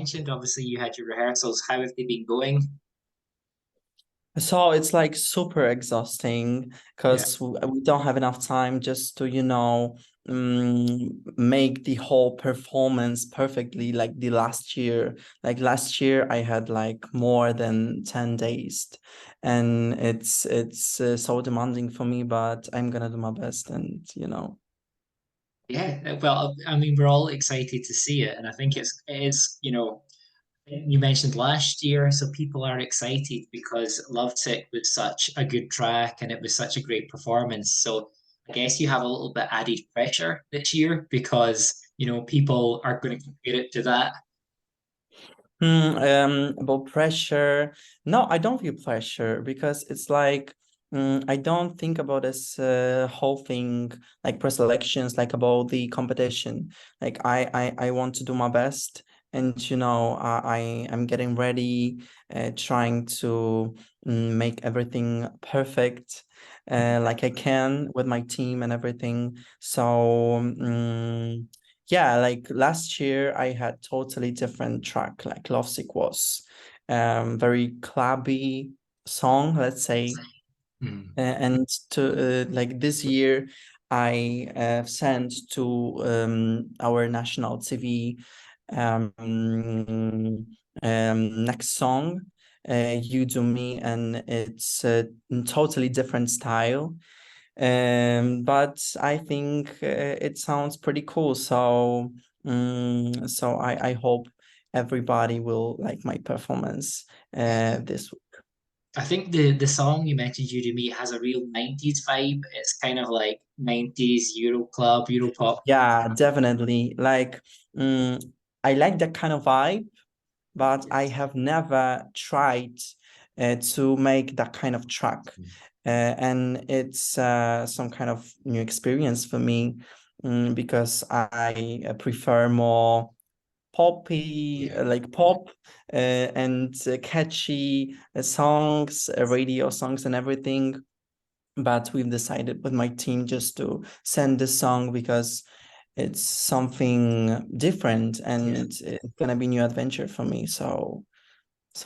mentioned obviously you had your rehearsals. How have they been going? So it's like super exhausting Yeah. because we don't have enough time just to, make the whole performance perfectly like the last year. Like last year, I had like more than 10 days, and it's so demanding for me, but I'm gonna do my best and. Yeah, well, I mean, we're all excited to see it, and I think it is, you mentioned last year, so people are excited because Lovesick was such a good track and it was such a great performance. So I guess you have a little bit added pressure this year because, people are going to compare it to that. About pressure. No, I don't feel pressure because it's like I don't think about this whole thing like preselections, like about the competition. Like I want to do my best, and I'm getting ready, trying to make everything perfect, like I can with my team and everything. So. Yeah, like last year I had totally different track. Like Lovesick was very clubby song, let's say. Mm. And to like this year I sent to our national TV next song, You Do Me, and it's a totally different style. But I think it sounds pretty cool. So I hope everybody will like my performance this. I think the song you mentioned, You To Me, has a real 90s vibe. It's kind of like 90s Euro club, Euro pop. Yeah, definitely. Like, I like that kind of vibe, but I have never tried to make that kind of track. And it's some kind of new experience for me, because I prefer more poppy, Yeah. like pop, and catchy songs, radio songs, and everything. But we've decided with my team just to send this song because it's something different Yeah. and it's gonna be new adventure for me. So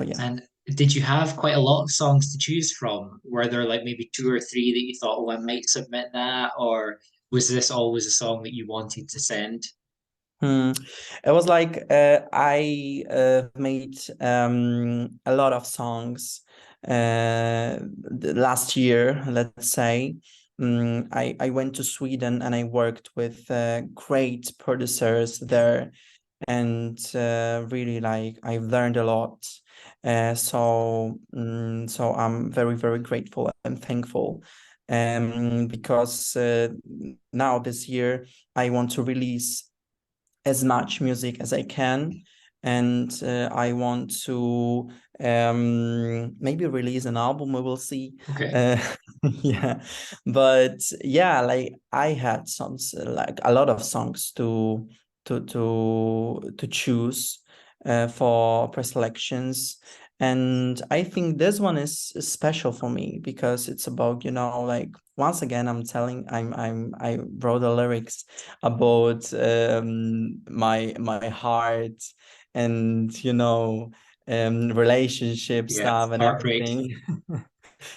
yeah. And did you have quite a lot of songs to choose from? Were there like maybe two or three that you thought, oh, I might submit that? Or was this always a song that you wanted to send? Hmm. It was like I made a lot of songs last year, let's say. I went to Sweden and I worked with great producers there, and really like I've learned a lot. So I'm very, very grateful and thankful, because now this year I want to release as much music as I can. And I want to maybe release an album. We will see. Okay. Uh, yeah, but yeah, like I had songs, like a lot of songs to choose for preselections. And I think this one is special for me because it's about, like once again, I wrote the lyrics about my heart and relationship Yeah. stuff and Heartbreak. everything.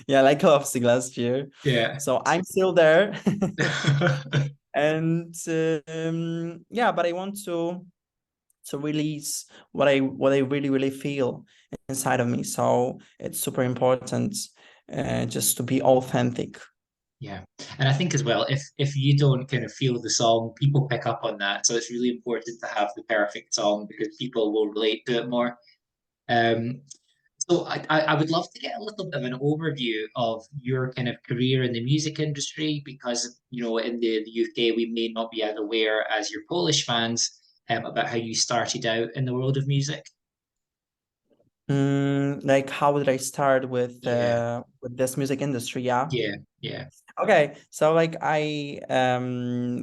Yeah, like Lovesick last year. Yeah. So I'm still there. And yeah, but I want to release what I really, really feel inside of me. So it's super important just to be authentic. Yeah. And I think as well, if you don't kind of feel the song, people pick up on that. So it's really important to have the perfect song because people will relate to it more. Um, so I would love to get a little bit of an overview of your kind of career in the music industry because, in the UK, we may not be as aware as your Polish fans about how you started out in the world of music. Like how did I start Yeah, with this music industry? Yeah. yeah, yeah. Okay, so like I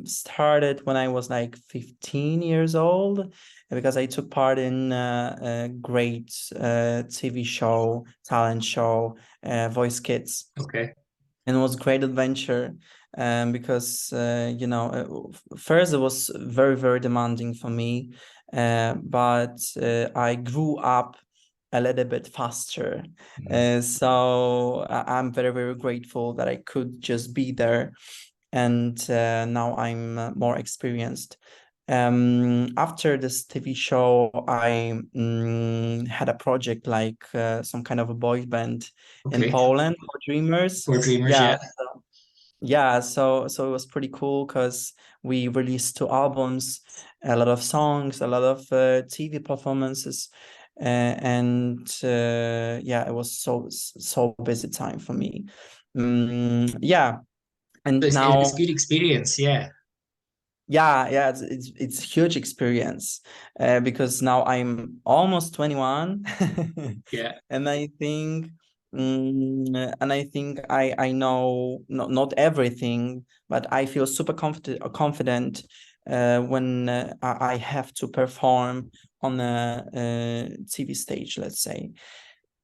started when I was like 15 years old because I took part in a great TV show, talent show, Voice Kids, Okay. and it was great adventure. because you know, first it was very, very demanding for me, but I grew up a little bit faster. So I'm very, very grateful that I could just be there, and now I'm more experienced. After this TV show, I had a project like some kind of a boy band in Okay. Poland for Dreamers. For Dreamers, Yeah, yeah. yeah, so it was pretty cool because we released two albums, a lot of songs, a lot of TV performances, and yeah, it was so busy time for me. Yeah, and It's now good experience, yeah. yeah, it's huge experience, because now I'm almost 21, Yeah. and I think I know not everything, but I feel super confident when I have to perform on a TV stage, let's say.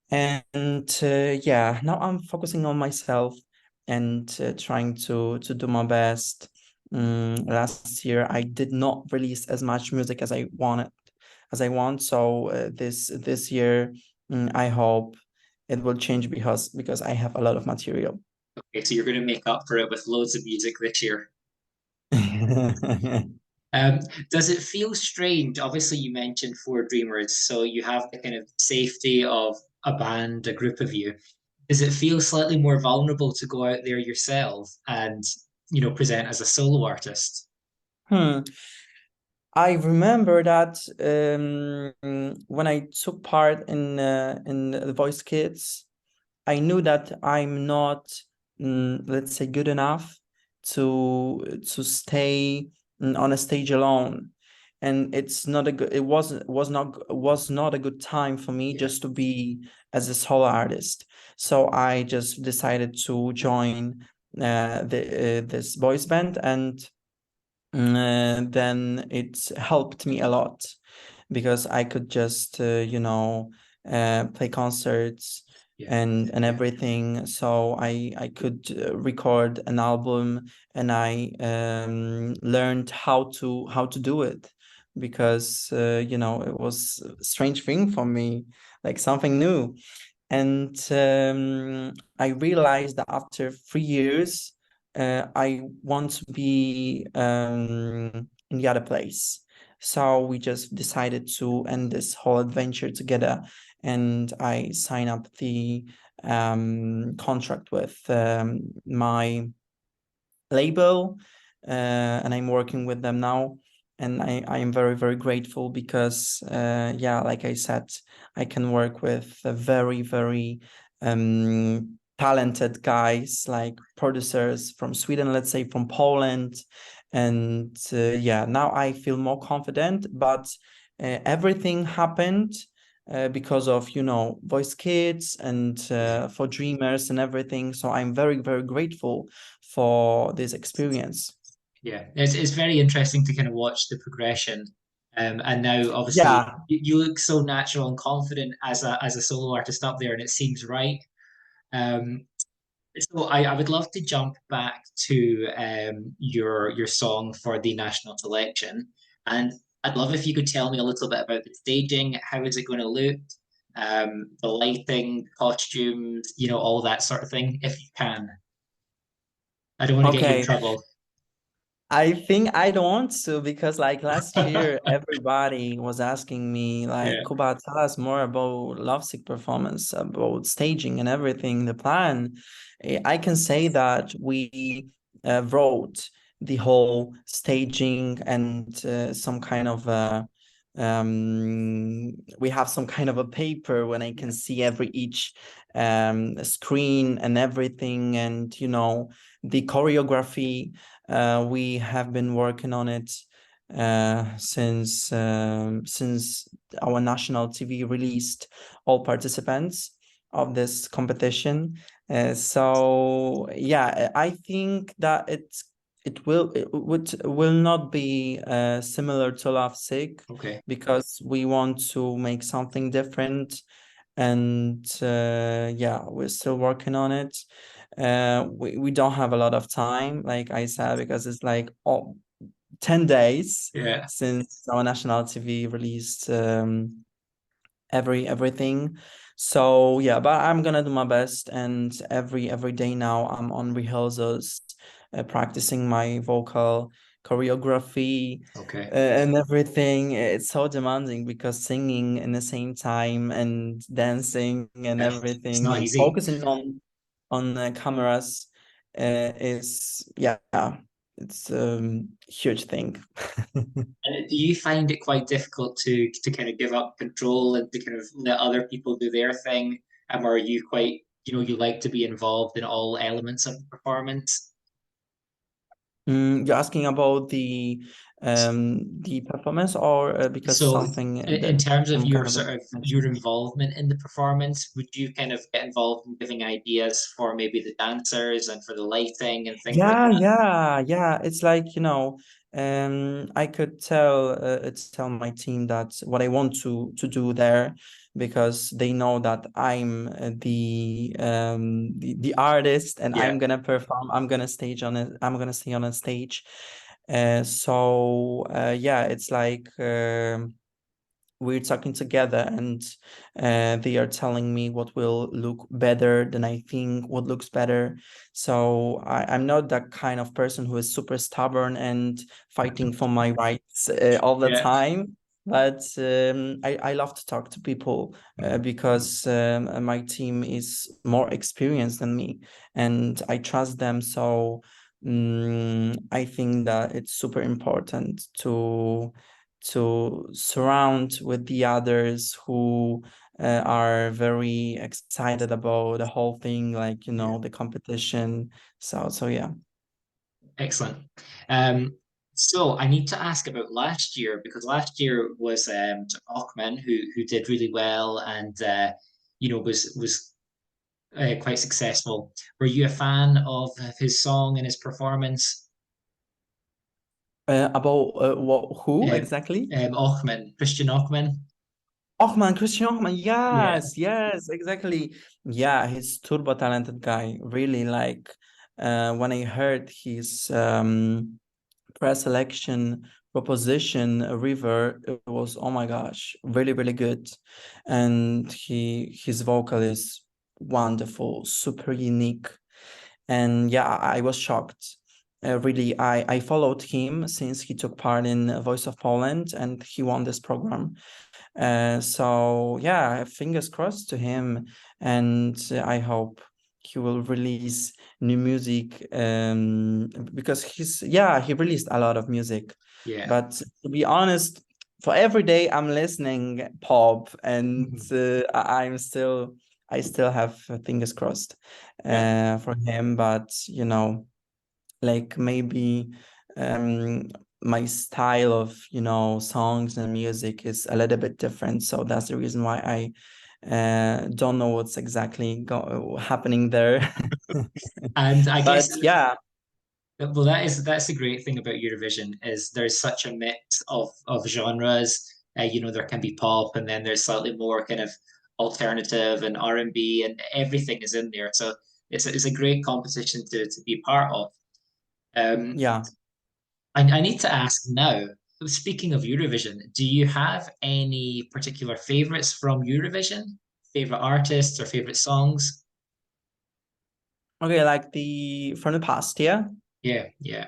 And yeah, now I'm focusing on myself and trying to do my best. Last year I did not release as much music as I want. So this year, I hope it will change because I have a lot of material. Okay, so you're going to make up for it with loads of music this year. Um, does it feel strange? Obviously, you mentioned four dreamers, so you have the kind of safety of a band, a group of you. Does it feel slightly more vulnerable to go out there yourself and, present as a solo artist? Hmm. I remember that when I took part in the Voice Kids, I knew that I'm not, let's say, good enough to stay on a stage alone, and it's not a good. It was not a good time for me Yeah, just to be as a solo artist. So I just decided to join this boys band, and then it helped me a lot because I could just play concerts yeah, and everything. So I could record an album, and I learned how to do it because it was a strange thing for me, like something new. And I realized that after 3 years, I want to be in the other place. So we just decided to end this whole adventure together, and I signed up the contract with my label, and I'm working with them now. And I am very, very grateful because, yeah, like I said, I can work with a very, very talented guys, like producers from Sweden, let's say from Poland. And yeah, now I feel more confident, but everything happened because of, Voice Kids and yeah, for Dreamers and everything. So I'm very, very grateful for this experience. yeah. It's very interesting to kind of watch the progression. And now, obviously, Yeah. you look so natural and confident as a solo artist up there, and it seems right. Um, So I would love to jump back to your song for the national selection, and I'd love if you could tell me a little bit about the staging. How is it going to look? The lighting, costumes, all that sort of thing, if you can. I don't want to get you in Okay. trouble. I think I don't want to because like last year, everybody was asking me like, Yeah, Kuba, tell us more about Lovesick performance, about staging and everything, the plan. I can say that we wrote the whole staging and some kind of we have some kind of a paper when I can yeah, see every each screen and everything, and the choreography. We have been working on it since our national TV released all participants of this competition. So yeah, I think that it will not be similar to Love Sick okay, because we want to make something different, and yeah, we're still working on it. We don't have a lot of time, like I said, because it's like 10 days Yeah. since our national TV released everything. So yeah, but I'm gonna do my best, and every day now I'm on rehearsals, practicing my vocal choreography, Okay. and everything. It's so demanding because singing in the same time and dancing and It's everything not and easy. focusing on the cameras is, yeah, it's huge thing. And do you find it quite difficult to kind of give up control and to kind of let other people do their thing? Or are you quite, you like to be involved in all elements of the performance? You're asking about the performance, or because So something in that terms of I'm your kind of sort of your mentioning? involvement in the performance, would you kind of get involved in giving ideas for maybe the dancers and for the lighting and things like Yeah, that? yeah, yeah. It's like, I could tell my team that what I want to do there, because they know that I'm the artist, and Yeah, I'm gonna perform. I'm gonna stay on a stage. So yeah, it's like we're talking together, and they are telling me what will look better than I think what looks better. So I'm not that kind of person who is super stubborn and fighting for my rights all the yeah, time. But I love to talk to people because my team is more experienced than me, and I trust them. So I think that it's super important to surround with the others who are very excited about the whole thing, like, yeah. the competition. So yeah. Excellent. Um, so I need to ask about last year because last year was Ochman who did really well and was quite successful. Were you a fan of his song and his performance? About who Uh, exactly? Ochman, Christian Ochman. Ochman, Christian Ochman. Yeah. Yes, yes, exactly. Yeah, he's turbo talented guy. Really, like when I heard his pre-selection proposition river, it was, oh my gosh, really really good. And his vocal is wonderful, super unique. And yeah, I was shocked. Really, I followed him since he took part in Voice of Poland, and he won this program. So yeah, fingers crossed to him, and I hope he will release new music, because he released a lot of music. Yeah. But to be honest, for every day I'm listening pop, and Mhm. I still have fingers crossed Yeah. for him. But like maybe um my style of songs and music is a little bit different, so that's the reason why I don't know what's exactly happening there. And I guess But yeah. well, that's the great thing about Eurovision is there's such a mix of genres. There can be pop, and then there's slightly more kind of alternative and R&B, and everything is in there. So it's a great competition to be part of. Um, Yeah. I need to ask now. Speaking of Eurovision, do you have any particular favorites from Eurovision? Favorite artists or favorite songs? Okay, like the from the past, yeah. Yeah, yeah,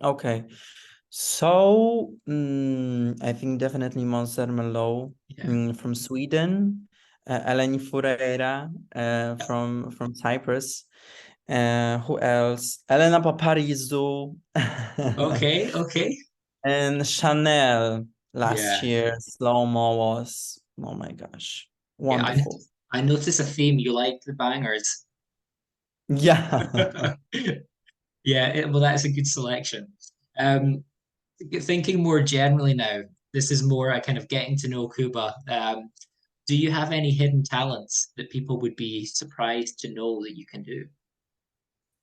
Okay. So I think definitely Monster Merlot yeah. from Sweden, Eleni Foureira Yeah. from Cyprus. Who else? Elena Paparizou Okay, okay. and Chanel last Yeah, year. Slow Mo was, oh my gosh, yeah. wonderful. I notice a theme. You like the bangers. Yeah. Yeah, well, that's a good selection. Um, Thinking more generally now, this is more a kind of getting to know Kuba. Do you have any hidden talents that people would be surprised to know that you can do?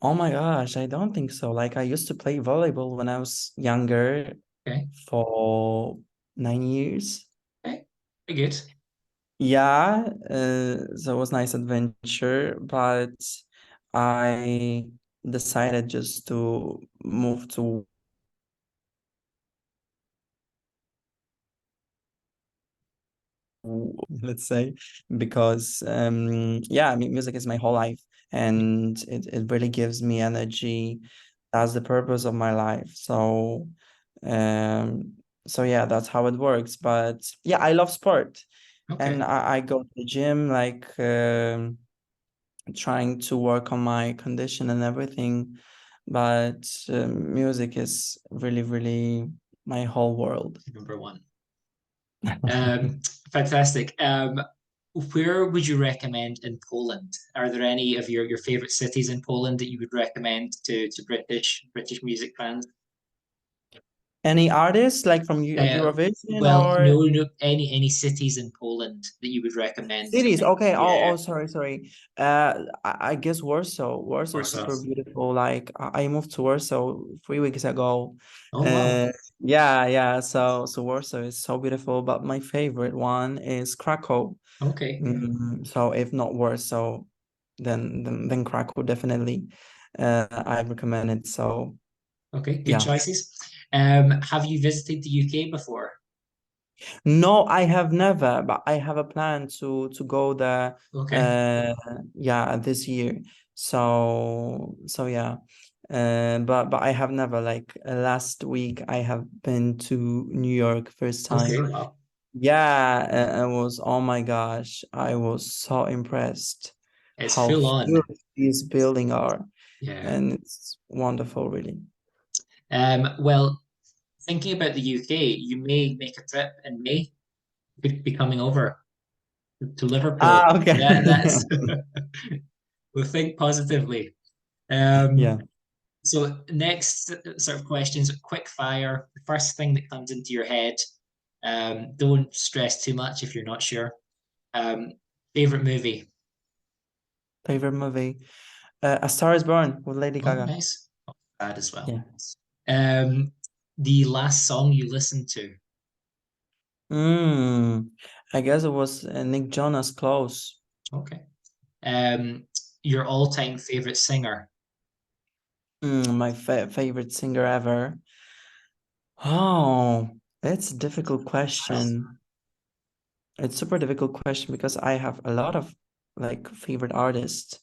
Oh my gosh, I don't think so. Like I used to play volleyball when I was younger Okay, for 9 years. okay, very good. Yeah, so it was nice adventure, but I decided just to move to, let's say, because yeah, I mean, music is my whole life, and it really gives me energy. That's the purpose of my life. Um, so yeah, that's how it works. But yeah, I love sport, and Okay. I go to the gym, like trying to work on my condition and everything. But music is really, really my whole world. Number one. Um, fantastic. Where would you recommend in Poland? Are there any of your favorite cities in Poland that you would recommend to British music fans? Any artists like from Eurovision Well, or no, any cities in Poland that you would recommend to cities? like, Okay. yeah, Sorry, sorry. I guess Warsaw. Warsaw is Warsaw. super beautiful. Like I moved to Warsaw 3 weeks ago. Oh wow. Uh, yeah. So Warsaw is so beautiful. But my favorite one is Krakow. Okay, yeah. So if not Warsaw, then Krakow definitely. I recommend it. So Okay, good yeah. choices. Have you visited the UK before? No, I have never, but I have a plan to go there Okay, uh yeah this year. So yeah. But I have never like last week I have been to New York first okay, time. wow. Yeah, it was, oh my gosh, I was so impressed It's how full on. huge these buildings are, Yeah. and it's wonderful really. Well, thinking about the UK, you may make a trip in May, could be coming over to Liverpool. Ah, okay. That's we'll think positively. Yeah. Um, so next sort of questions, quick fire. The first thing that comes into your head. Don't stress too much if you're not sure. Um, favorite movie? Favorite movie. A Star is Born with Lady Oh, Gaga. nice. Oh, that as well. Yeah. Um, the last song you listened to? Mm, I guess it was Nick Jonas Close. Okay. Um, your all-time favorite singer? My favorite singer ever. Oh, it's a difficult question. It's super difficult question because I have a lot of like favorite artists.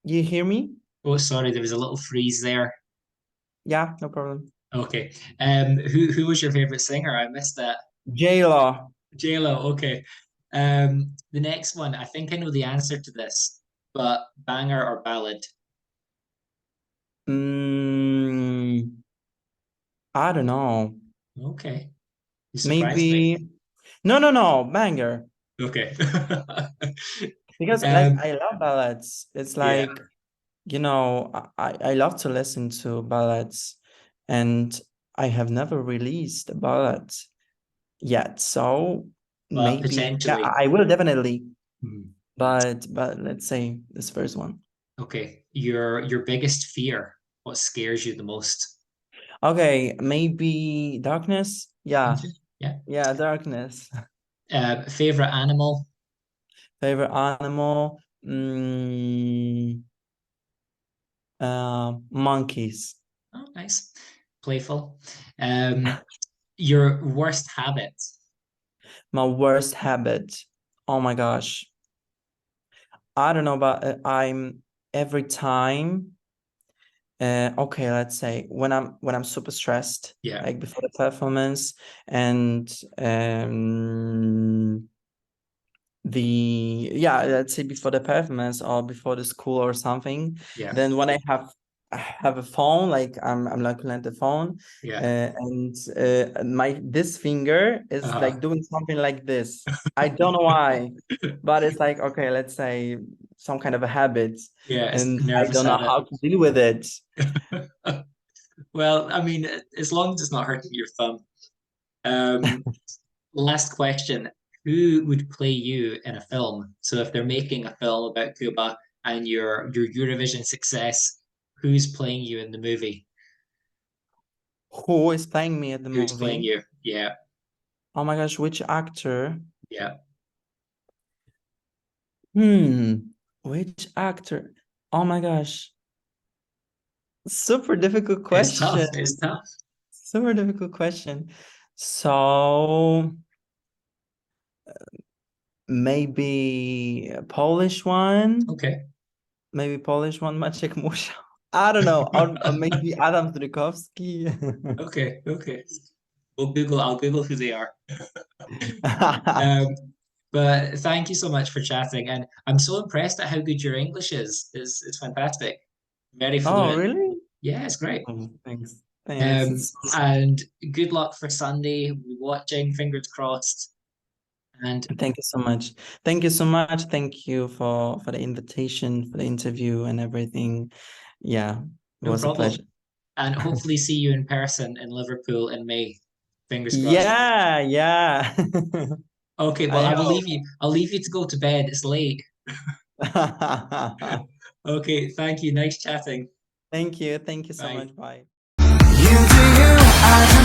You hear me? Oh, sorry, there was a little freeze there. Yeah, no problem. Okay. Who was your favorite singer? I missed that. J-Law. JLo. Okay. The next one, I think I know the answer to this, but banger or ballad? Mm, I don't know. Okay. You surprised me. Maybe. No, banger. Okay. Because like Um, I love ballads. It's yeah. like, I love to listen to ballads, and I have never released a ballad yet. So Well, maybe, yeah, potentially. I will definitely. Hmm. But let's say this first one. Okay. Your biggest fear. What scares you the most? Okay, maybe darkness. Yeah, Okay. Yeah. yeah, darkness. Favorite animal? Favorite animal. Monkeys. Oh, nice. Playful. Um, your worst habit? My worst habit. Oh my gosh. I don't know, but I'm every time. Okay, let's say when I'm super stressed, Yeah. like before the performance, and let's say before the performance or before the school or something, Yeah. then when I have a phone, like I'm looking at the phone, Yeah. and my this finger is Uh-huh. like doing something like this. I don't know why, but it's like, okay, let's say some kind of a habit, Yeah, it's and a I nervous don't know habit. how to deal with it. Well, I mean, as long as it's not hurting your thumb. Um, last question. Who would play you in a film? So if they're making a film about Cuba and your Eurovision success, who's playing you in the movie? Who is playing me at the Who's playing movie? you? Yeah, Oh my gosh, which actor? yeah. Which actor? Oh my gosh. Super difficult It's question. tough. It's tough. Super difficult question. So maybe a Polish one. Okay. Maybe Polish one, Maciek Musiał. I don't know. Or maybe Adam Zdrykowski. Okay. Okay. We'll Google. I'll Google who they are. Um, but thank you so much for chatting, and I'm so impressed at how good your English is. It's fantastic. Very Oh, fluent. really? Yeah, it's great. Oh, thanks. Thanks. It's And good luck for Sunday. Watching, fingers crossed. And Thank you so much. Thank you so much. Thank you for the invitation, for the interview and everything. Yeah, it no was a pleasure. problem. And hopefully see you in person in Liverpool in May. Fingers crossed. Yeah, yeah. Okay, well I I will leave hope. you. I'll leave you to go to bed. It's late. Okay, thank you. Nice chatting. Thank you. Thank you so Bye. much. Bye. You do you, I